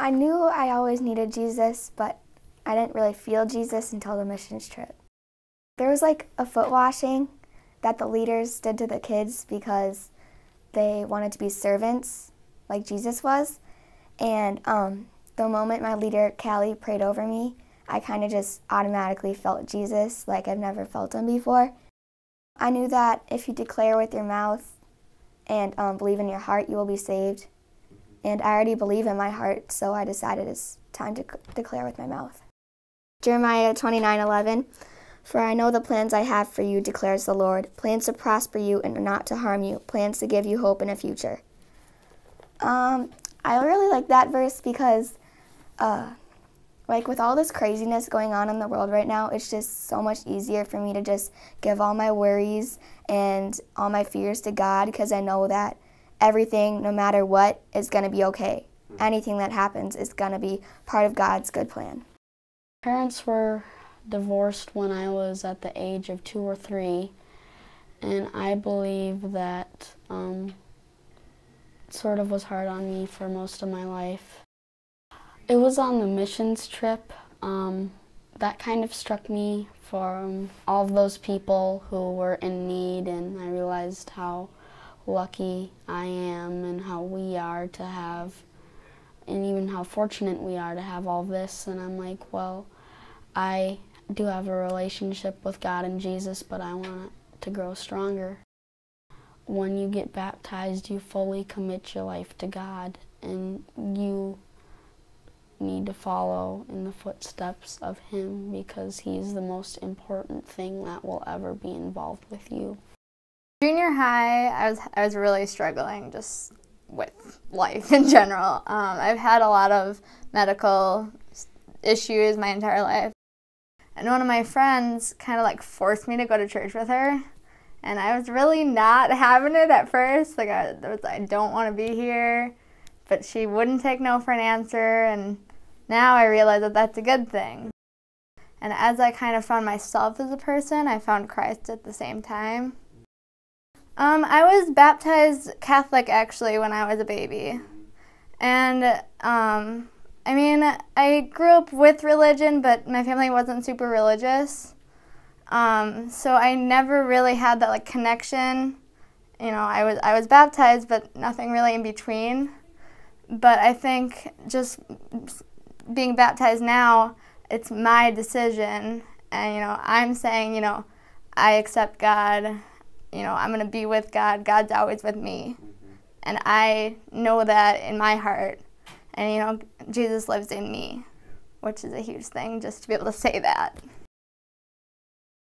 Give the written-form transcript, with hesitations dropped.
I knew I always needed Jesus, but I didn't really feel Jesus until the missions trip. There was like a foot washing that the leaders did to the kids because they wanted to be servants like Jesus was. And the moment my leader, Callie, prayed over me, I kind of just automatically felt Jesus like I've never felt him before. I knew that if you declare with your mouth and believe in your heart, you will be saved. And I already believe in my heart, so I decided it's time to declare with my mouth. Jeremiah 29:11, "For I know the plans I have for you, declares the Lord, plans to prosper you and not to harm you, plans to give you hope in a future." I really like that verse because like with all this craziness going on in the world right now, it's just so much easier for me to just give all my worries and all my fears to God because I know that everything, no matter what, is going to be okay. Anything that happens is going to be part of God's good plan. Parents were divorced when I was at the age of 2 or 3, and I believe that it sort of was hard on me for most of my life. It was on the missions trip that kind of struck me from all of those people who were in need, and I realized how lucky I am and how we are to have, and even how fortunate we are to have all this. And I'm like, well, I do have a relationship with God and Jesus, but I want it to grow stronger. When you get baptized, you fully commit your life to God, and you need to follow in the footsteps of Him because He's the most important thing that will ever be involved with you. Junior high, I was really struggling just with life in general. I've had a lot of medical issues my entire life. And one of my friends kind of like forced me to go to church with her. And I was really not having it at first. Like I don't want to be here. But she wouldn't take no for an answer. And now I realize that that's a good thing. And as I kind of found myself as a person, I found Christ at the same time. I was baptized Catholic actually when I was a baby. And I mean, I grew up with religion, but my family wasn't super religious. So I never really had that like connection. You know, I was baptized, but nothing really in between. But I think just being baptized now, it's my decision. And, you know, I'm saying, you know, I accept God. You know, I'm going to be with God. God's always with me. And I know that in my heart. And, you know, Jesus lives in me, which is a huge thing just to be able to say that.